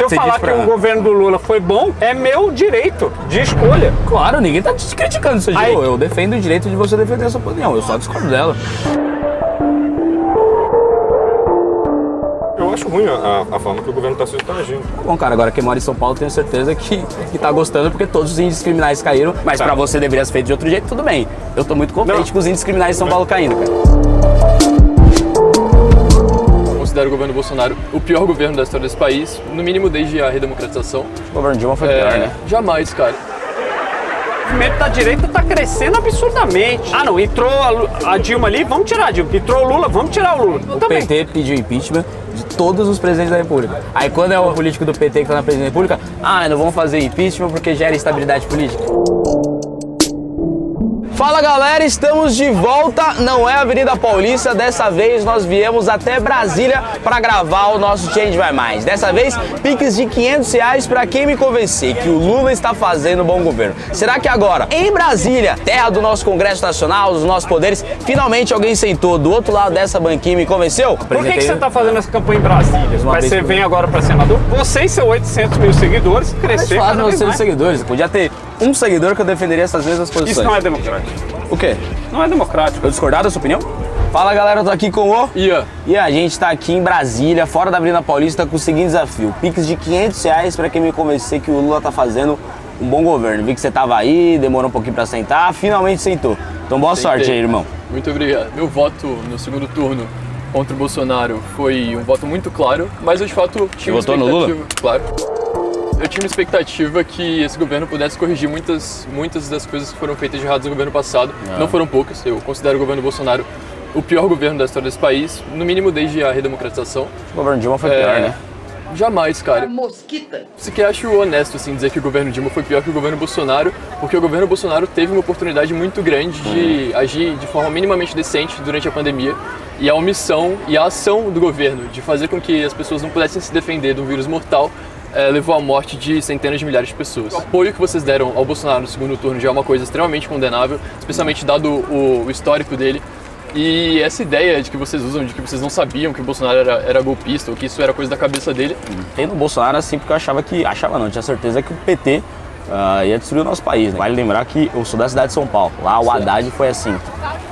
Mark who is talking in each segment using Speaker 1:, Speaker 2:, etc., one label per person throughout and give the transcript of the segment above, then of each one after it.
Speaker 1: eu falar que o governo do Lula foi bom, é meu direito de escolha.
Speaker 2: Claro, ninguém tá te criticando isso aí. Eu defendo o direito de você defender a sua opinião, eu só discordo dela.
Speaker 3: Eu acho ruim a forma que o governo está agindo.
Speaker 2: Bom, cara, agora quem mora em São Paulo, tenho certeza que tá gostando, porque todos os índices criminais caíram, mas pra você deveria ser feito de outro jeito, tudo bem. Eu tô muito contente com os índices criminais de São Paulo caindo, cara.
Speaker 4: Eu considero o governo Bolsonaro o pior governo da história desse país, no mínimo desde a redemocratização.
Speaker 2: O governo Dilma foi pior, né?
Speaker 4: Jamais, cara.
Speaker 1: O movimento da direita tá crescendo absurdamente. Ah, não, entrou a Dilma ali, vamos tirar a Dilma. Entrou o Lula, vamos tirar o Lula.
Speaker 2: O PT pediu impeachment de todos os presidentes da República. Aí quando é o político do PT que tá na presidência da República, não vão fazer impeachment porque gera instabilidade política. Fala galera, estamos de volta, não é Avenida Paulista, dessa vez nós viemos até Brasília para gravar o nosso Change Vai Mais. Dessa vez, piques de R$500 para quem me convencer que o Lula está fazendo bom governo. Será que agora, em Brasília, terra do nosso Congresso Nacional, dos nossos poderes, finalmente alguém sentou do outro lado dessa banquinha e me convenceu?
Speaker 1: Por que você está fazendo essa campanha em Brasília? Mas você vem agora para senador? Você e seus 800 mil seguidores cresceram.
Speaker 2: Mas fala, 800 seguidores, podia ter um seguidor que eu defenderia essas mesmas posições.
Speaker 1: Isso não é democrático.
Speaker 2: O quê?
Speaker 1: Não é democrático.
Speaker 2: Eu discordar da sua opinião? Fala galera, eu tô aqui com o
Speaker 4: Ian.
Speaker 2: E a gente tá aqui em Brasília, fora da Avenida Paulista, com o seguinte desafio: piques de R$500 para quem me convencer que o Lula tá fazendo um bom governo. Vi que você tava aí, demorou um pouquinho pra sentar, finalmente sentou. Então boa sorte aí, irmão.
Speaker 4: Muito obrigado. Meu voto no segundo turno contra o Bolsonaro foi um voto muito claro, mas eu de fato tinha uma expectativa.
Speaker 2: Votou no Lula?
Speaker 4: Claro. Eu tinha uma expectativa que esse governo pudesse corrigir muitas das coisas que foram feitas de erradas no governo passado. Não foram poucas. Eu considero o governo Bolsonaro o pior governo da história desse país, no mínimo desde a redemocratização.
Speaker 2: O governo Dilma foi pior, né?
Speaker 4: Jamais, cara.
Speaker 5: Mosquita.
Speaker 4: Sequer acho honesto, assim, dizer que o governo Dilma foi pior que o governo Bolsonaro, porque o governo Bolsonaro teve uma oportunidade muito grande de agir de forma minimamente decente durante a pandemia, e a omissão e a ação do governo de fazer com que as pessoas não pudessem se defender de um vírus mortal levou à morte de centenas de milhares de pessoas. O apoio que vocês deram ao Bolsonaro no segundo turno já é uma coisa extremamente condenável, especialmente dado o histórico dele. E essa ideia de que vocês usam, de que vocês não sabiam que o Bolsonaro era golpista, ou que isso era coisa da cabeça dele.
Speaker 2: Tem no Bolsonaro assim porque eu tinha certeza que o PT ia destruir o nosso país, né? Vale lembrar que eu sou da cidade de São Paulo, lá o Haddad foi assim,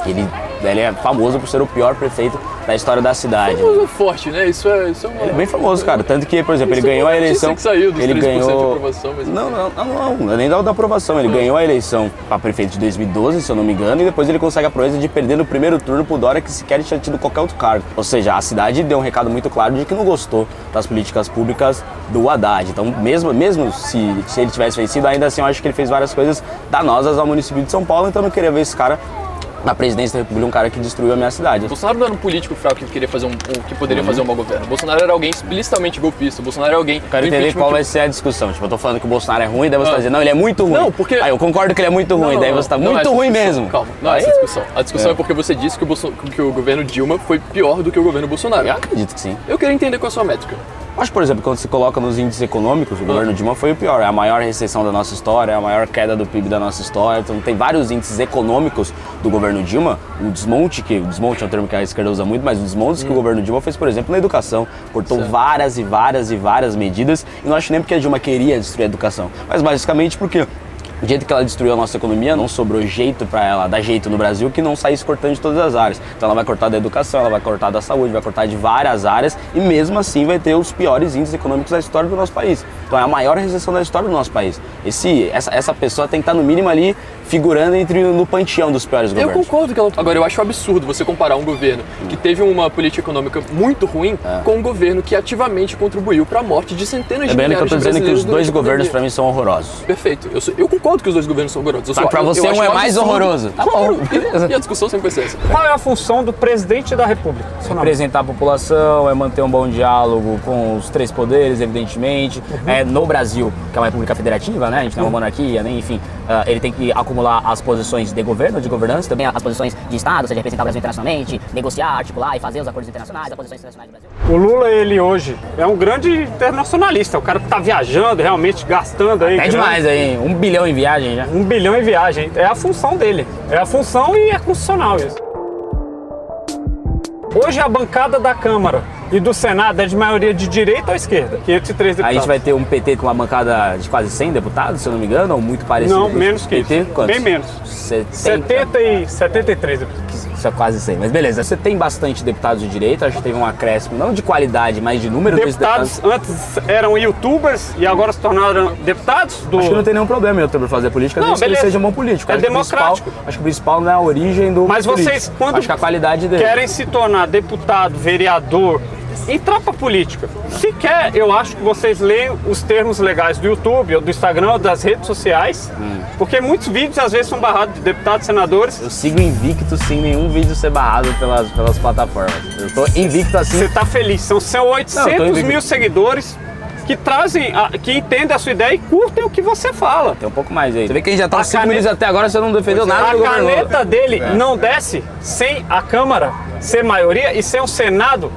Speaker 2: ele é famoso por ser o pior prefeito da história da cidade.
Speaker 4: Famoso forte, né? Isso é
Speaker 2: Ele é bem famoso, cara, tanto que, por exemplo, ele ganhou a eleição...
Speaker 4: Que saiu dos
Speaker 2: ele
Speaker 4: 3%
Speaker 2: ganhou...
Speaker 4: de aprovação, mas...
Speaker 2: Não é nem da aprovação, ele ganhou a eleição para prefeito de 2012, se eu não me engano, e depois ele consegue a proeza de perder no primeiro turno pro Dória, que sequer tinha tido qualquer outro cargo. Ou seja, a cidade deu um recado muito claro de que não gostou das políticas públicas do Haddad. Então, mesmo se ele tivesse vencido, ainda assim eu acho que ele fez várias coisas danosas ao município de São Paulo, então eu não queria ver esse cara na presidência da República, um cara que destruiu a minha cidade.
Speaker 4: Bolsonaro não era um político fraco que queria fazer que poderia fazer um mau governo. Bolsonaro era alguém explicitamente golpista. Bolsonaro era alguém...
Speaker 2: Quero entender qual vai ser a discussão. Tipo, eu tô falando que o Bolsonaro é ruim, daí você tá dizendo, não, ele é muito ruim.
Speaker 4: Não, porque...
Speaker 2: Aí eu concordo que ele é muito ruim, daí você tá muito ruim mesmo.
Speaker 4: Calma, não é essa discussão. A discussão é porque você disse que o governo Dilma foi pior do que o governo Bolsonaro.
Speaker 2: Eu acredito que sim.
Speaker 4: Eu queria entender qual é a sua métrica.
Speaker 2: Acho, por exemplo, quando se coloca nos índices econômicos, o governo Dilma foi o pior. É a maior recessão da nossa história, é a maior queda do PIB da nossa história. Então tem vários índices econômicos do governo Dilma. O desmonte é um termo que a esquerda usa muito, mas o desmonte que o governo Dilma fez, por exemplo, na educação. Cortou várias e várias medidas. E não acho nem porque a Dilma queria destruir a educação, mas basicamente porque... do jeito que ela destruiu a nossa economia, não sobrou jeito para ela dar jeito no Brasil que não saísse cortando de todas as áreas. Então ela vai cortar da educação, ela vai cortar da saúde, vai cortar de várias áreas e mesmo assim vai ter os piores índices econômicos da história do nosso país. Então é a maior recessão da história do nosso país. Essa pessoa tem que estar no mínimo ali figurando no panteão dos piores governos.
Speaker 4: Eu concordo que ela... Agora, eu acho absurdo você comparar um governo que teve uma política econômica muito ruim com um governo que ativamente contribuiu para a morte de centenas de milhares de brasileiros.
Speaker 2: Lembrando que eu tô dizendo que os dois governos para mim são horrorosos.
Speaker 4: Perfeito. Eu concordo que os dois governos são horrorosos.
Speaker 2: Mas pra você um é mais horroroso.
Speaker 4: Tá bom. E a discussão sempre vai ser essa.
Speaker 1: Qual é a função do presidente da República?
Speaker 2: Representar a população, é manter um bom diálogo com os três poderes, evidentemente. No Brasil, que é uma república federativa, né? A gente não é uma monarquia, nem enfim. Ele tem que acumular as posições de governo, de governança, também as posições de Estado, ou seja, representar o Brasil internacionalmente, negociar, articular e fazer os acordos internacionais, as posições internacionais do Brasil.
Speaker 1: O Lula, ele hoje é um grande internacionalista, o cara que tá viajando, realmente gastando aí.
Speaker 2: É demais aí, 1 bilhão em viagem já.
Speaker 1: 1 bilhão em viagem, é a função dele, é a função e é constitucional isso. Hoje a bancada da Câmara E do Senado é de maioria de direita ou esquerda? 503 deputados.
Speaker 2: A gente vai ter um PT com uma bancada de quase 100 deputados, se eu não me engano, ou muito parecido.
Speaker 1: Não, menos que
Speaker 2: PT,
Speaker 1: isso.
Speaker 2: quantos?
Speaker 1: Bem menos. 73 deputados.
Speaker 2: Isso é quase 100. Mas beleza, você tem bastante deputados de direita, acho que teve um acréscimo, não de qualidade, mas de número desses
Speaker 1: Deputados antes eram youtubers e agora se tornaram deputados do...
Speaker 2: Acho que não tem nenhum problema em youtuber fazer política,
Speaker 1: Não,
Speaker 2: desde que ele
Speaker 1: beleza.
Speaker 2: seja um bom político.
Speaker 1: É
Speaker 2: Acho que o
Speaker 1: democrático.
Speaker 2: acho que o principal não é a origem do
Speaker 1: Mas
Speaker 2: político.
Speaker 1: vocês, quando
Speaker 2: acho que a qualidade dele.
Speaker 1: querem se tornar deputado, vereador, entrar pra política, sequer eu acho que vocês leem os termos legais do YouTube, ou do Instagram, ou das redes sociais, porque muitos vídeos às vezes são barrados de deputados, senadores.
Speaker 2: Eu sigo invicto sem nenhum vídeo ser barrado pelas plataformas. Eu tô invicto assim.
Speaker 1: Você tá feliz, são
Speaker 2: Não, eu
Speaker 1: 800
Speaker 2: tô invicto.
Speaker 1: mil seguidores que trazem, que entendem a sua ideia e curtem o que você fala.
Speaker 2: Tem um pouco mais aí. Você vê que a gente já tá
Speaker 1: A
Speaker 2: 5
Speaker 1: caneta-
Speaker 2: minutos até agora, você não defendeu nada
Speaker 1: A
Speaker 2: do governo Lula.
Speaker 1: caneta dele não desce sem a Câmara ser maioria e sem o Senado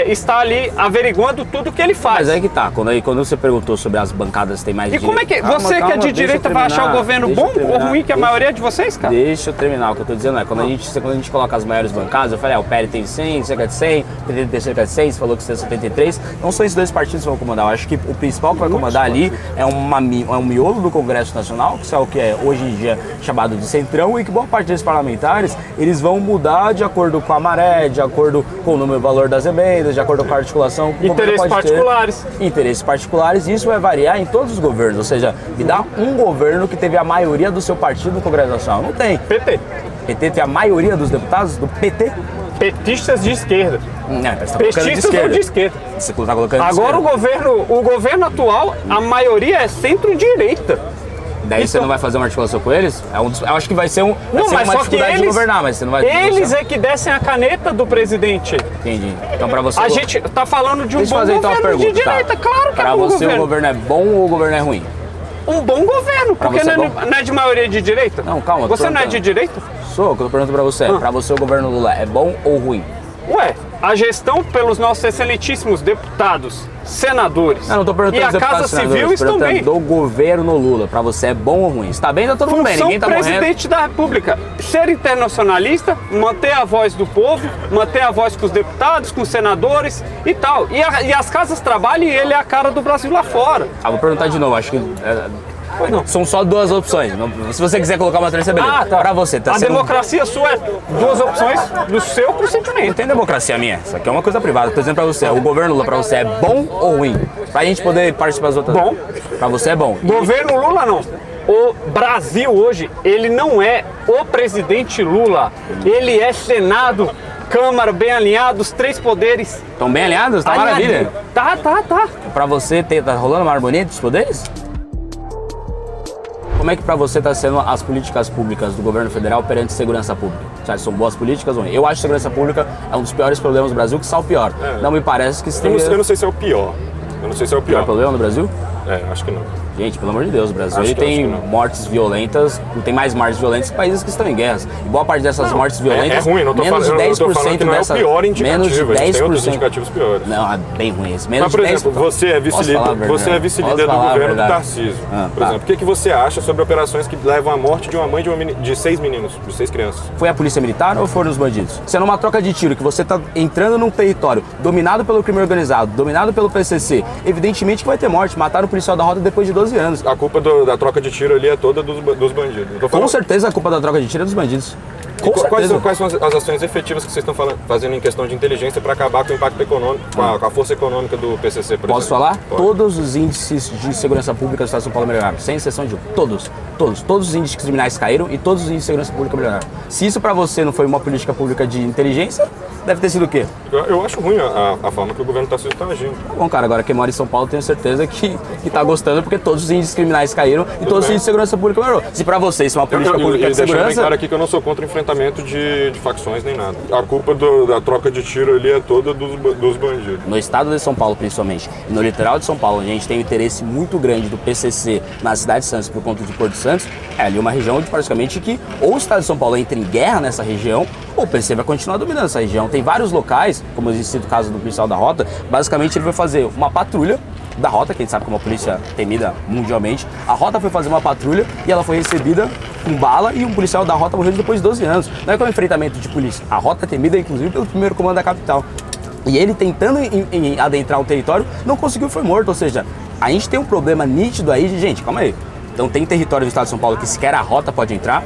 Speaker 1: estar ali averiguando tudo que ele faz.
Speaker 2: Mas aí que tá, quando você perguntou sobre as bancadas que tem mais
Speaker 1: E como é que
Speaker 2: Calma,
Speaker 1: você que é
Speaker 2: calma,
Speaker 1: de
Speaker 2: deixa eu
Speaker 1: direita vai achar o
Speaker 2: terminar,
Speaker 1: governo
Speaker 2: deixa eu
Speaker 1: bom ou
Speaker 2: terminar,
Speaker 1: ruim que a
Speaker 2: deixa-
Speaker 1: maioria de vocês, cara?
Speaker 2: Deixa eu terminar, o que eu tô dizendo é, quando a gente coloca as maiores bancadas, eu falei, o PL tem 100, cerca de 100, o PT tem cerca de 100, você falou que você tem 73, não são esses dois partidos que vão comandar, eu acho que o principal que vai comandar ali é um miolo do Congresso Nacional, que é o que é hoje em dia chamado de centrão, e que boa parte desses parlamentares, eles vão mudar de acordo com a maré, de acordo com o número e valor das emendas, de acordo com a articulação que o governo
Speaker 1: Interesses
Speaker 2: pode ter.
Speaker 1: particulares.
Speaker 2: Interesses particulares, e isso vai variar em todos os governos, ou seja, me dá um governo que teve a maioria do seu partido no Congresso Nacional. Não tem.
Speaker 1: PT.
Speaker 2: PT tem a maioria dos deputados do PT?
Speaker 1: Petistas de esquerda.
Speaker 2: Não, você tá colocando de
Speaker 1: Petistas ou
Speaker 2: esquerda.
Speaker 1: de esquerda.
Speaker 2: Você tá colocando de
Speaker 1: Agora
Speaker 2: esquerda.
Speaker 1: o governo atual, a maioria é centro-direita.
Speaker 2: Daí você
Speaker 1: então-
Speaker 2: não vai fazer uma articulação com eles? Eu acho que vai ser, vai
Speaker 1: Não,
Speaker 2: ser
Speaker 1: mas
Speaker 2: uma
Speaker 1: só que
Speaker 2: dificuldade de
Speaker 1: eles,
Speaker 2: governar, mas você não vai...
Speaker 1: eles é que descem a caneta do presidente.
Speaker 2: Entendi. Então pra você...
Speaker 1: A gente tá falando de um
Speaker 2: Deixa eu
Speaker 1: bom
Speaker 2: fazer então a
Speaker 1: governo
Speaker 2: pergunta,
Speaker 1: de direita,
Speaker 2: tá?
Speaker 1: claro que
Speaker 2: Pra
Speaker 1: é um bom
Speaker 2: você o
Speaker 1: governo.
Speaker 2: governo é bom ou o governo é ruim?
Speaker 1: Um bom governo,
Speaker 2: Pra
Speaker 1: porque
Speaker 2: você
Speaker 1: não
Speaker 2: é
Speaker 1: é, não é de maioria de direita.
Speaker 2: Não, calma, tô
Speaker 1: Você não é de
Speaker 2: perguntando.
Speaker 1: direita?
Speaker 2: Sou, o que eu tô perguntando pra você é, pra você o governo Lula é bom ou ruim?
Speaker 1: Ué, a gestão pelos nossos excelentíssimos deputados, senadores
Speaker 2: Eu não tô perguntando
Speaker 1: e a
Speaker 2: dos deputados
Speaker 1: Casa
Speaker 2: senadores,
Speaker 1: Civil
Speaker 2: tô
Speaker 1: estão
Speaker 2: perguntando
Speaker 1: bem.
Speaker 2: do governo Lula. Pra você é bom ou ruim? Está bem, tá todo mundo bem,
Speaker 1: Função
Speaker 2: ninguém tá morrendo.
Speaker 1: presidente da República, ser internacionalista, manter a voz do povo, manter a voz com os deputados, com os senadores e tal. E as casas trabalham e ele é a cara do Brasil lá fora.
Speaker 2: Ah, vou perguntar de novo, acho que são só duas opções. Se você quiser colocar uma terceira, beleza. Pra você, tá
Speaker 1: A
Speaker 2: sendo...
Speaker 1: democracia sua é duas opções do seu
Speaker 2: Não
Speaker 1: procedimento.
Speaker 2: tem democracia minha, isso aqui é uma coisa privada. Tô dizendo pra você, o governo Lula pra você é bom ou ruim? Pra gente poder participar das outras.
Speaker 1: Bom.
Speaker 2: Pra você é bom.
Speaker 1: Governo Lula não. O Brasil hoje, ele não é o presidente Lula. Ele é Senado, Câmara, bem alinhado, os três poderes.
Speaker 2: Estão bem alinhados? Tá maravilha.
Speaker 1: Tá.
Speaker 2: Pra você, tá rolando uma harmonia dos poderes? Como é que pra você tá sendo as políticas públicas do governo federal perante segurança pública? Sabe, são boas políticas ou não? Eu acho que segurança pública é um dos piores problemas do Brasil, que está o pior. Não me parece que
Speaker 3: Eu
Speaker 2: esteja...
Speaker 3: não sei se é o pior. Eu não sei se é o
Speaker 2: o pior
Speaker 3: pior.
Speaker 2: problema no Brasil?
Speaker 3: Acho que não.
Speaker 2: Gente, pelo amor de Deus, o Brasil
Speaker 3: Acho
Speaker 2: ele
Speaker 3: que
Speaker 2: tem
Speaker 3: não.
Speaker 2: mortes violentas, tem mais mortes violentas que países que estão em guerras. E boa parte dessas mortes violentas,
Speaker 3: É ruim, não tô
Speaker 2: menos
Speaker 3: falando,
Speaker 2: de
Speaker 3: eu tô falando
Speaker 2: 10%
Speaker 3: que não é o
Speaker 2: dessas...
Speaker 3: pior indicativo,
Speaker 2: menos de
Speaker 3: a gente tem outros
Speaker 2: 10%.
Speaker 3: indicativos piores.
Speaker 2: Não, é bem ruim esse. Menos
Speaker 3: Mas, por
Speaker 2: de 10%.
Speaker 3: exemplo, você é vice-líder
Speaker 2: Posso falar a
Speaker 3: vice-líder
Speaker 2: Posso
Speaker 3: do
Speaker 2: falar a
Speaker 3: governo do
Speaker 2: verdade?
Speaker 3: Tarcísio. Por
Speaker 2: tá.
Speaker 3: exemplo, o que você acha sobre operações que levam à morte de uma mãe de 6 meninos, de 6 crianças?
Speaker 2: Foi a polícia militar ou foram os bandidos? Se é numa troca de tiro que você tá entrando num território dominado pelo crime organizado, dominado pelo PCC, evidentemente que vai ter morte. Mataram o policial da rota depois de 12 anos.
Speaker 3: A culpa da troca de tiro ali é toda dos bandidos. Não tô
Speaker 2: Com
Speaker 3: falando-
Speaker 2: certeza a culpa da troca de tiro é dos bandidos. Com
Speaker 3: Quais
Speaker 2: certeza.
Speaker 3: são as ações efetivas que vocês estão fazendo em questão de inteligência para acabar com o impacto econômico, com a força econômica do PCC, por
Speaker 2: Posso
Speaker 3: exemplo?
Speaker 2: falar?
Speaker 3: Pode.
Speaker 2: Todos os índices de segurança pública do Estado de São Paulo melhoraram, sem exceção de um. Todos. Todos os índices criminais caíram e todos os índices de segurança pública melhoraram. Se isso pra você não foi uma política pública de inteligência, deve ter sido o quê?
Speaker 3: Eu acho ruim a forma que o governo está agindo.
Speaker 2: Tá bom, cara, agora quem mora em São Paulo tenho certeza que tá gostando, porque todos os índices criminais caíram e todos os índices de segurança pública melhorou. Se pra você isso é uma política pública de
Speaker 3: deixando bem
Speaker 2: segurança...
Speaker 3: claro aqui que eu não sou contra o enfrentamento de facções nem nada. A culpa da troca de tiro ali é toda dos bandidos.
Speaker 2: No estado de São Paulo, principalmente, e no litoral de São Paulo, onde a gente tem um interesse muito grande do PCC na cidade de Santos por conta de Porto Santos, é ali uma região onde praticamente que ou o estado de São Paulo entra em guerra nessa região, ou o PCC vai continuar dominando essa região. Tem vários locais, como existe o caso do policial da rota, basicamente ele vai fazer uma patrulha da rota, que a gente sabe que é uma polícia temida mundialmente. A rota foi fazer uma patrulha e ela foi recebida com bala e um policial da rota morreu depois de 12 anos. Não é que é um enfrentamento de polícia. A rota é temida, inclusive, pelo primeiro comando da capital. E ele tentando adentrar o território, não conseguiu, foi morto. Ou seja, a gente tem um problema nítido aí de, gente, calma aí. Então tem território do estado de São Paulo que sequer a rota pode entrar.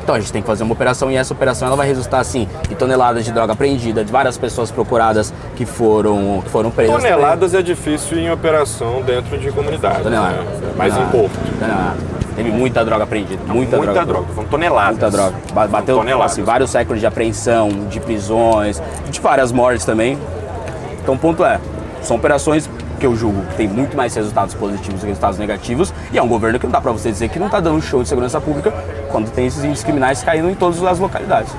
Speaker 2: Então a gente tem que fazer uma operação e essa operação ela vai resultar assim em toneladas de droga apreendida, de várias pessoas procuradas que foram presas.
Speaker 3: Toneladas é difícil em operação dentro de comunidade.
Speaker 2: Tonelada.
Speaker 3: Né? Mas em porto.
Speaker 2: Tonelada. Teve muita droga apreendida. Muita droga.
Speaker 3: São toneladas.
Speaker 2: Muita droga. Bateu assim, vários séculos de apreensão, de prisões, de várias mortes também. Então o ponto é, são operações que eu julgo que tem muito mais resultados positivos do que resultados negativos, e é um governo que não dá pra você dizer que não tá dando show de segurança pública quando tem esses índices criminais caindo em todas as localidades.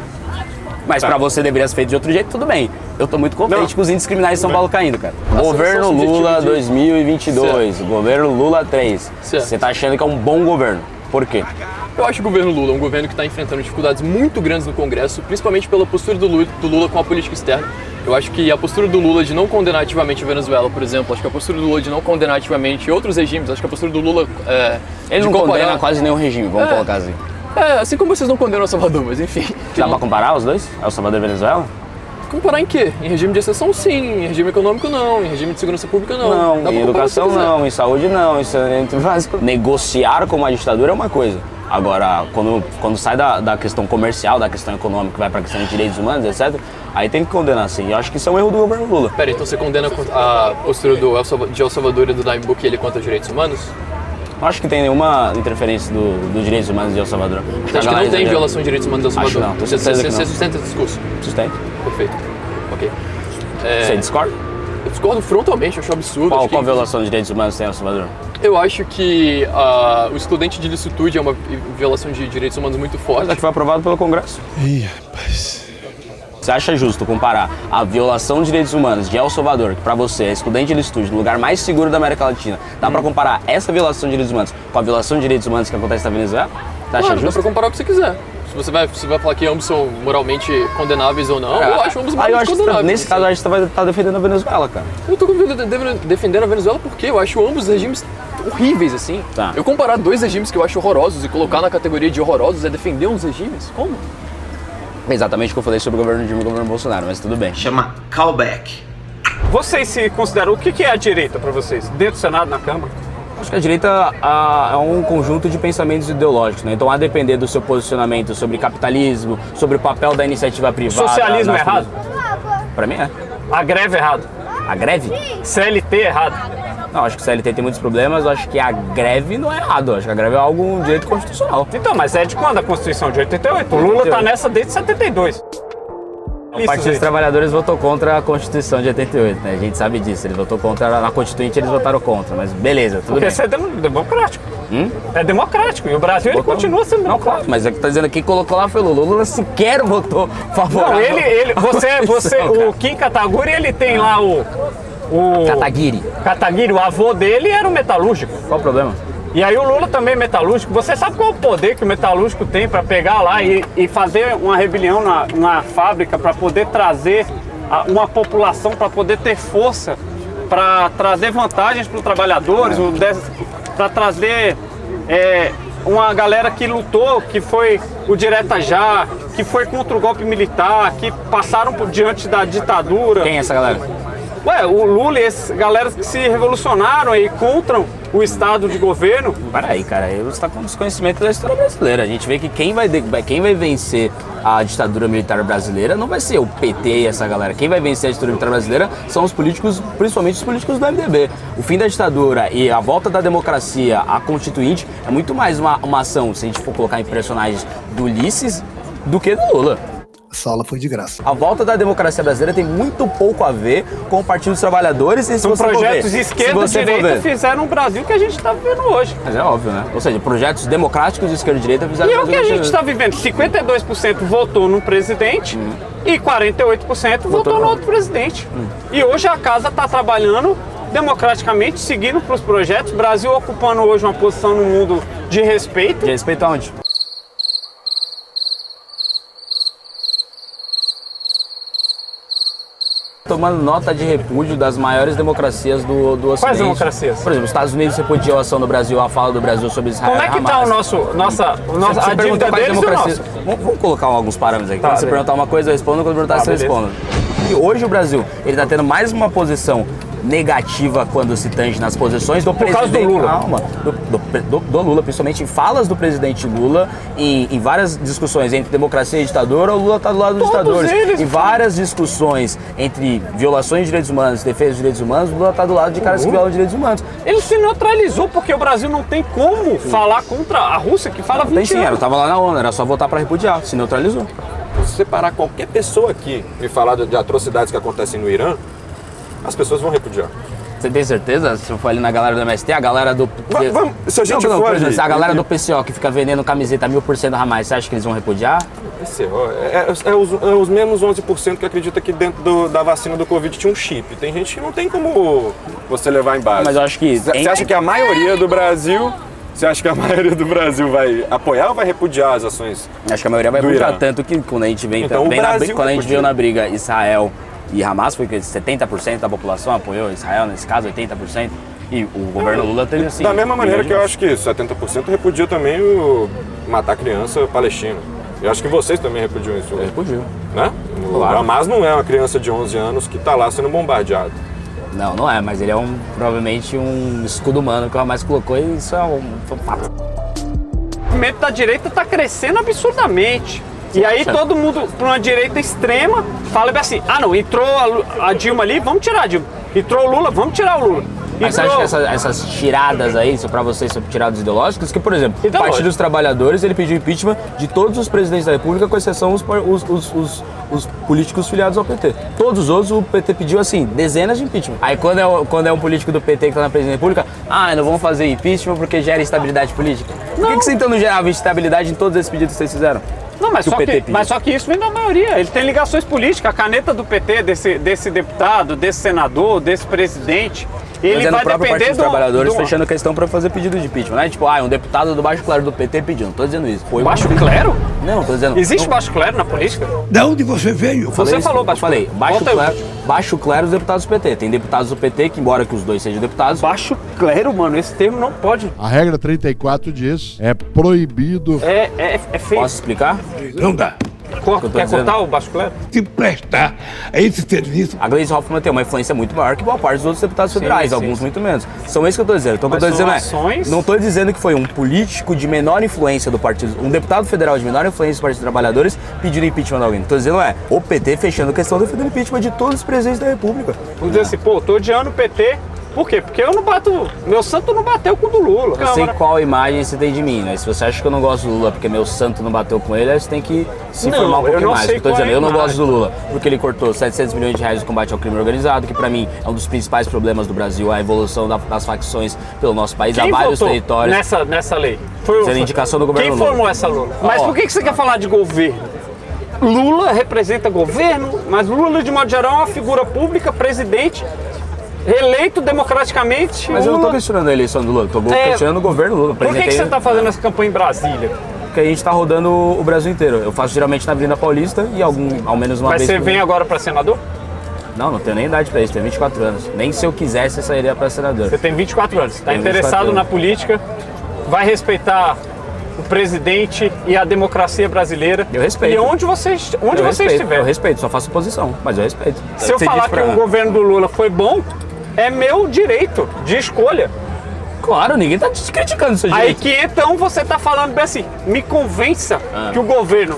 Speaker 2: Mas pra você deveria ser feito de outro jeito, tudo bem. Eu tô muito contente com os índices criminais de São Paulo caindo, cara. Governo Lula 2022, governo Lula 3. Você tá achando que é um bom governo. Por quê?
Speaker 4: Eu acho que o governo Lula é um governo que está enfrentando dificuldades muito grandes no Congresso, principalmente pela postura do Lula com a política externa. Eu acho que a postura do Lula de não condenar ativamente a Venezuela, por exemplo, acho que a postura do Lula de não condenar ativamente outros regimes, acho que a postura do Lula
Speaker 2: ele não condena quase nenhum regime, vamos colocar assim.
Speaker 4: Assim como vocês não condenam El Salvador, mas enfim.
Speaker 2: Dá pra comparar os dois? El Salvador e Venezuela?
Speaker 4: Comparar em quê? Em regime de exceção, sim. Em regime econômico, não. Em regime de segurança pública, não.
Speaker 2: Não, em educação, não. Em saúde, não. Isso é entre básico. Negociar com uma ditadura é uma coisa. Agora, quando sai da questão comercial, da questão econômica, vai pra questão de direitos humanos, etc., aí tem que condenar, sim. Eu acho que isso é um erro do governo Lula.
Speaker 4: Pera, então você condena a postura de El Salvador e do Nayib Bukele quanto aos direitos humanos?
Speaker 2: Não acho que tem nenhuma interferência dos direitos humanos de El Salvador.
Speaker 4: Acho que não tem violação de direitos humanos de El Salvador.
Speaker 2: Acho não.
Speaker 4: Você sustenta esse discurso?
Speaker 2: Sustento.
Speaker 4: Perfeito. Ok.
Speaker 2: Você discorda?
Speaker 4: Eu discordo frontalmente, eu acho absurdo.
Speaker 2: Qual violação de direitos humanos tem em El Salvador?
Speaker 4: Eu acho que o excludente de licitude é uma violação de direitos humanos muito forte.
Speaker 2: Mas que foi aprovado pelo Congresso.
Speaker 5: Ih, rapaz.
Speaker 2: Você acha justo comparar a violação de direitos humanos de El Salvador, que pra você é excludente de licitude, no lugar mais seguro da América Latina, dá pra comparar essa violação de direitos humanos com a violação de direitos humanos que acontece na Venezuela? Você acha
Speaker 4: justo?
Speaker 2: justo?
Speaker 4: Dá pra comparar o que você quiser. Se você vai falar que ambos são moralmente condenáveis ou não, eu acho ambos moralmente condenáveis.
Speaker 2: Nesse caso, a gente tá defendendo a Venezuela, cara.
Speaker 4: Eu tô defendendo a Venezuela porque eu acho ambos regimes horríveis, assim.
Speaker 2: Tá.
Speaker 4: Eu comparar dois regimes que eu acho horrorosos e colocar na categoria de horrorosos é defender uns regimes? Como?
Speaker 2: Exatamente o que eu falei sobre o governo Dilma e o governo Bolsonaro, mas tudo bem.
Speaker 6: Chama callback.
Speaker 1: Vocês se consideram, o que é a direita para vocês? Dentro do Senado, na Câmara?
Speaker 2: Acho que a direita é um conjunto de pensamentos ideológicos, né? Então, a depender do seu posicionamento sobre capitalismo, sobre o papel da iniciativa privada...
Speaker 1: Socialismo é errado?
Speaker 2: Pra mim é.
Speaker 1: A greve é errado?
Speaker 2: A greve?
Speaker 1: CLT é errado?
Speaker 2: Não, acho que o CLT tem muitos problemas, eu acho que a greve não é errado, acho que a greve é um direito constitucional.
Speaker 1: Então, mas é de quando a Constituição? De 88? O Lula tá nessa desde 72.
Speaker 2: O Partido dos Trabalhadores votou contra a Constituição de 88, né? A gente sabe disso, eles votou contra, na Constituinte eles votaram contra, mas beleza, tudo
Speaker 1: Porque
Speaker 2: bem.
Speaker 1: isso é democrático. É democrático, e o Brasil ele continua sendo
Speaker 2: Não, claro,
Speaker 1: democrático.
Speaker 2: mas é que tá dizendo quem colocou lá foi o Lula. O Lula sequer votou favorável.
Speaker 1: Não, o Kim Kataguiri, ele tem lá o
Speaker 2: Kataguiri,
Speaker 1: o avô dele era um metalúrgico.
Speaker 2: Qual o problema?
Speaker 1: E aí o Lula também é metalúrgico. Você sabe qual é o poder que o metalúrgico tem para pegar lá e fazer uma rebelião na fábrica para poder trazer uma população, para poder ter força, para trazer vantagens para os trabalhadores, para trazer uma galera que lutou, que foi o Direta Já, que foi contra o golpe militar, que passaram por diante da ditadura.
Speaker 2: Quem é essa galera?
Speaker 1: O Lula e essas galera que se revolucionaram aí contra o estado de governo.
Speaker 2: Peraí, cara, você está com desconhecimento da história brasileira. A gente vê que quem vai vencer a ditadura militar brasileira não vai ser o PT e essa galera. Quem vai vencer a ditadura militar brasileira são os políticos, principalmente os políticos do MDB. O fim da ditadura e a volta da democracia à Constituinte é muito mais uma ação, se a gente for colocar em personagens do Ulisses, do que do Lula.
Speaker 5: Essa aula foi de graça.
Speaker 2: A volta da democracia brasileira tem muito pouco a ver com o Partido dos Trabalhadores e se você
Speaker 1: projetos
Speaker 2: de
Speaker 1: esquerda e direita fizeram o Brasil que a gente está vivendo hoje.
Speaker 2: Mas é óbvio, né? Ou seja, projetos democráticos de esquerda e direita fizeram
Speaker 1: E é o que a gente está vivendo. 52% votou no presidente e 48% votou no outro presidente. E hoje a casa está trabalhando democraticamente, seguindo para os projetos. O Brasil ocupando hoje uma posição no mundo de respeito.
Speaker 2: De respeito aonde? Tomando nota de repúdio das maiores democracias do Ocidente.
Speaker 1: Quais democracias?
Speaker 2: Por exemplo, os Estados Unidos repudiou a ação do Brasil, a fala do Brasil sobre Israel.
Speaker 1: Como é que está a dívida deles e o nosso?
Speaker 2: Vamos colocar alguns parâmetros aqui. Quando você perguntar uma coisa, eu respondo. Quando perguntar, você responde. que hoje o Brasil ele tá tendo mais uma posição negativa quando se tange nas posições do presidente.
Speaker 1: Por causa do Lula.
Speaker 2: Calma, do Lula, principalmente em falas do presidente Lula, em várias discussões entre democracia e ditadura, o Lula tá do lado dos ditadores. Em várias discussões entre violações de direitos humanos e defesa de direitos humanos, o Lula tá do lado de caras que violam direitos humanos.
Speaker 1: Ele se neutralizou porque o Brasil não tem como falar contra a Rússia, que fala 20
Speaker 2: Tem sim,
Speaker 1: anos.
Speaker 2: eu tava lá na ONU, era só votar pra repudiar, se neutralizou.
Speaker 3: Se você parar qualquer pessoa aqui e falar de atrocidades que acontecem no Irã, as pessoas vão repudiar.
Speaker 2: Você tem certeza? Se eu for ali na galera do MST, a galera do...
Speaker 3: Se a gente
Speaker 2: não,
Speaker 3: for
Speaker 2: por exemplo,
Speaker 3: ali-
Speaker 2: a galera do PCO que fica vendendo camiseta 1000% Hamas, você acha que eles vão repudiar?
Speaker 3: É os mesmos 11% que acredita que dentro da vacina do Covid tinha um chip. Tem gente que não tem como você levar em base.
Speaker 2: Mas eu acho que...
Speaker 3: Você acha que a maioria do Brasil... Você acha que a maioria do Brasil vai apoiar ou vai repudiar as ações?
Speaker 2: Acho que a maioria vai
Speaker 3: do
Speaker 2: repudiar,
Speaker 3: Irã?
Speaker 2: tanto que quando a gente vem
Speaker 3: Então,
Speaker 2: também
Speaker 3: o Brasil
Speaker 2: quando a gente
Speaker 3: repudia.
Speaker 2: viu na briga Israel e Hamas, foi que 70% da população apoiou Israel, nesse caso 80%, e o governo Lula teve assim...
Speaker 3: Da mesma maneira que eu
Speaker 2: milhões
Speaker 3: acho que 70% repudia também o matar criança palestina. Eu acho que vocês também repudiam isso.
Speaker 2: de- repudiou.
Speaker 3: Né? O
Speaker 2: Claro.
Speaker 3: Hamas não é uma criança de 11 anos que está lá sendo bombardeado.
Speaker 2: Não, não é, mas ele é provavelmente um escudo humano que o Hamas colocou e isso é um fato.
Speaker 1: O movimento da direita está crescendo absurdamente. E aí todo mundo, para uma direita extrema, fala bem assim, ah não, entrou a Dilma ali, vamos tirar a Dilma. Entrou o Lula, vamos tirar o Lula.
Speaker 2: Mas você acha que essas tiradas aí, isso pra vocês são tiradas ideológicas? Que, por exemplo, o Partido dos Trabalhadores, ele pediu impeachment de todos os presidentes da República, com exceção os políticos filiados ao PT. Todos os outros, o PT pediu, assim, dezenas de impeachment. Aí quando é um político do PT que tá na presidência da República, não vão fazer impeachment porque gera instabilidade política. Por que você então não gerava instabilidade em todos esses pedidos que vocês fizeram?
Speaker 1: Não, mas
Speaker 2: que o
Speaker 1: só,
Speaker 2: PT
Speaker 1: que,
Speaker 2: pediu.
Speaker 1: mas só que isso vem da maioria. Ele tem ligações políticas. A caneta do PT, desse deputado, desse senador, desse presidente, ele
Speaker 2: Mas é no
Speaker 1: vai
Speaker 2: próprio
Speaker 1: depender
Speaker 2: Partido dos Trabalhadores
Speaker 1: do
Speaker 2: fechando questão pra fazer pedido de impeachment. Não é tipo, um deputado do baixo clero do PT pediu. Não tô dizendo isso. Foi
Speaker 1: baixo clero.
Speaker 2: Não, tô dizendo...
Speaker 1: Existe
Speaker 2: não,
Speaker 1: baixo clero na política?
Speaker 5: De onde você veio?
Speaker 1: Você falou
Speaker 2: baixo
Speaker 1: baixo
Speaker 2: Baixo
Speaker 1: Volta aí.
Speaker 2: clero, baixo clero dos deputados do PT. Tem deputados do PT que, embora que os dois sejam deputados...
Speaker 1: Baixo clero, mano, esse termo não pode.
Speaker 6: A regra 34 diz, é proibido.
Speaker 1: É feio.
Speaker 2: Posso explicar?
Speaker 5: Não dá.
Speaker 2: tô
Speaker 1: Quer
Speaker 2: dizendo.
Speaker 1: cortar o baixo clero?
Speaker 5: Se prestar a esse serviço,
Speaker 2: A Gleisi Hoffmann tem uma influência muito maior que boa parte dos outros deputados federais,
Speaker 1: sim,
Speaker 2: alguns
Speaker 1: sim.
Speaker 2: muito menos. São isso que eu tô dizendo. Então, o que eu tô
Speaker 1: Mas
Speaker 2: dizendo
Speaker 1: são ações-
Speaker 2: não tô dizendo que foi um político de menor influência do partido, um deputado federal de menor influência do Partido dos Trabalhadores pedindo impeachment de alguém. Tô dizendo o PT fechando questão defendendo impeachment de todos os presidentes da República.
Speaker 1: Vamos dizer assim, pô, tô odiando o PT. Por quê? Porque eu não bato. Meu santo não bateu com o do Lula.
Speaker 2: Eu sei qual imagem você tem de mim, né? Se você acha que eu não gosto do Lula porque meu santo não bateu com ele, aí você tem que se
Speaker 1: Não,
Speaker 2: informar um
Speaker 1: eu
Speaker 2: pouquinho
Speaker 1: não
Speaker 2: mais.
Speaker 1: sei
Speaker 2: Eu tô
Speaker 1: qual
Speaker 2: dizendo,
Speaker 1: é a
Speaker 2: eu não
Speaker 1: imagem.
Speaker 2: gosto do Lula porque ele cortou 700 milhões de reais no combate ao crime organizado, que pra mim é um dos principais problemas do Brasil, a evolução das facções pelo nosso país,
Speaker 1: Quem
Speaker 2: há vários
Speaker 1: votou
Speaker 2: territórios.
Speaker 1: nessa lei? Foi
Speaker 2: Isso é indicação do governo
Speaker 1: Quem
Speaker 2: Lula.
Speaker 1: formou essa Lula? Mas por que você quer falar de governo? Lula representa governo, mas Lula, de modo geral, é uma figura pública, presidente, eleito democraticamente.
Speaker 2: Mas eu não tô
Speaker 1: Lula.
Speaker 2: questionando a eleição do Lula, tô questionando o governo Lula.
Speaker 1: Por que
Speaker 2: Apresentei-
Speaker 1: você tá fazendo essa campanha em Brasília?
Speaker 2: Porque a gente tá rodando o Brasil inteiro. Eu faço geralmente na Avenida Paulista e ao menos uma
Speaker 1: Mas
Speaker 2: vez
Speaker 1: você
Speaker 2: por
Speaker 1: vem
Speaker 2: mês.
Speaker 1: agora pra senador?
Speaker 2: Não tenho nem idade pra isso, tenho 24 anos. Nem se eu quisesse eu sairia pra senador.
Speaker 1: Você tem 24 anos, está
Speaker 2: Tenho 24
Speaker 1: interessado
Speaker 2: anos.
Speaker 1: na política, vai respeitar o presidente e a democracia brasileira.
Speaker 2: Eu respeito.
Speaker 1: E onde você estiver.
Speaker 2: Eu respeito, só faço oposição, mas eu respeito.
Speaker 1: Se eu
Speaker 2: Você
Speaker 1: falar
Speaker 2: disse
Speaker 1: que
Speaker 2: pra-
Speaker 1: o governo do Lula foi bom, é meu direito de escolha.
Speaker 2: Claro, ninguém tá te criticando o seu
Speaker 1: Aí
Speaker 2: direito.
Speaker 1: que então você tá falando bem assim, me convença
Speaker 2: Ah.
Speaker 1: que o governo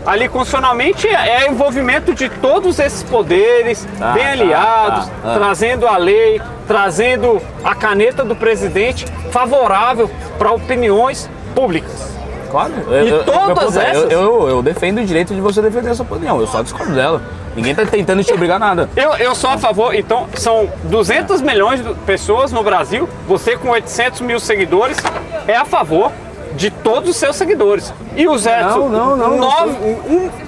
Speaker 1: ali constitucionalmente é envolvimento de todos esses poderes, bem aliados, trazendo a lei, trazendo a caneta do presidente favorável para opiniões públicas.
Speaker 2: Claro.
Speaker 1: todas essas-
Speaker 2: Eu defendo o direito de você defender essa opinião, eu só discordo dela. Ninguém tá tentando te obrigar a nada.
Speaker 1: Eu sou a favor, então, são 200 milhões de pessoas no Brasil, você com 800 mil seguidores é a favor de todos os seus seguidores. E os Edson,
Speaker 2: não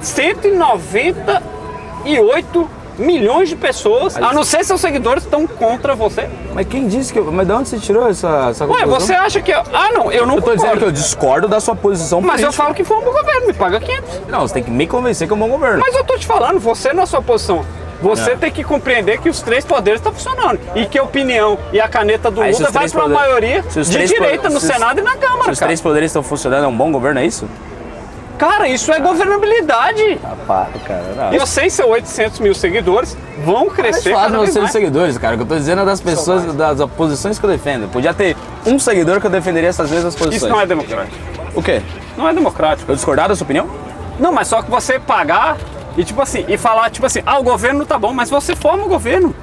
Speaker 1: 198 milhões de pessoas, a não ser seus seguidores, estão contra você.
Speaker 2: Mas quem disse que Mas de onde você tirou essa
Speaker 1: Ué,
Speaker 2: conclusão?
Speaker 1: você acha que... Ah, não, eu não
Speaker 2: Eu tô dizendo que
Speaker 1: concordo.
Speaker 2: eu discordo da sua posição
Speaker 1: Mas eu
Speaker 2: política.
Speaker 1: falo que foi um bom governo, me paga 500.
Speaker 2: Não, você tem que me convencer que é um bom governo.
Speaker 1: Mas eu tô te falando, você na sua posição, você tem que compreender que os três poderes estão funcionando. E que a opinião e a caneta do
Speaker 2: Aí, se
Speaker 1: Lula
Speaker 2: os
Speaker 1: vai
Speaker 2: três
Speaker 1: para uma
Speaker 2: poderes-
Speaker 1: maioria
Speaker 2: se os
Speaker 1: de
Speaker 2: três
Speaker 1: direita
Speaker 2: poderes-
Speaker 1: no
Speaker 2: se os-
Speaker 1: Senado e na
Speaker 2: Se
Speaker 1: Câmara,
Speaker 2: os
Speaker 1: cara.
Speaker 2: três poderes estão funcionando, é um bom governo, é isso?
Speaker 1: Cara, isso é governabilidade.
Speaker 2: Para, cara. Não.
Speaker 1: E vocês, seus 800 mil seguidores, vão crescer
Speaker 2: Fala
Speaker 1: cada
Speaker 2: dos
Speaker 1: vez
Speaker 2: seus
Speaker 1: mais.
Speaker 2: seguidores, cara. O que eu tô dizendo é das pessoas, das posições que eu defendo. Podia ter um seguidor que eu defenderia essas mesmas posições.
Speaker 1: Isso não é democrático.
Speaker 2: O quê?
Speaker 1: Não é democrático.
Speaker 2: Eu discordar da sua opinião?
Speaker 1: Não, mas só que você pagar e tipo assim, e falar tipo assim, o governo tá bom, mas você forma o governo.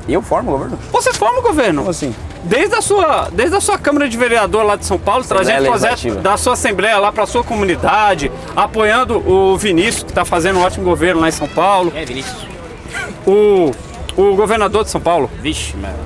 Speaker 2: Eu formo o governo?
Speaker 1: Você forma o governo.
Speaker 2: Como assim?
Speaker 1: Desde a sua Câmara de Vereador lá de São Paulo,
Speaker 2: Assembleia
Speaker 1: trazendo projeto
Speaker 2: Legislativa.
Speaker 1: da sua Assembleia lá para sua comunidade, apoiando o Vinícius, que está fazendo um ótimo governo lá em São Paulo.
Speaker 7: É, Vinícius.
Speaker 1: O governador de São Paulo.
Speaker 7: Vixe, mano.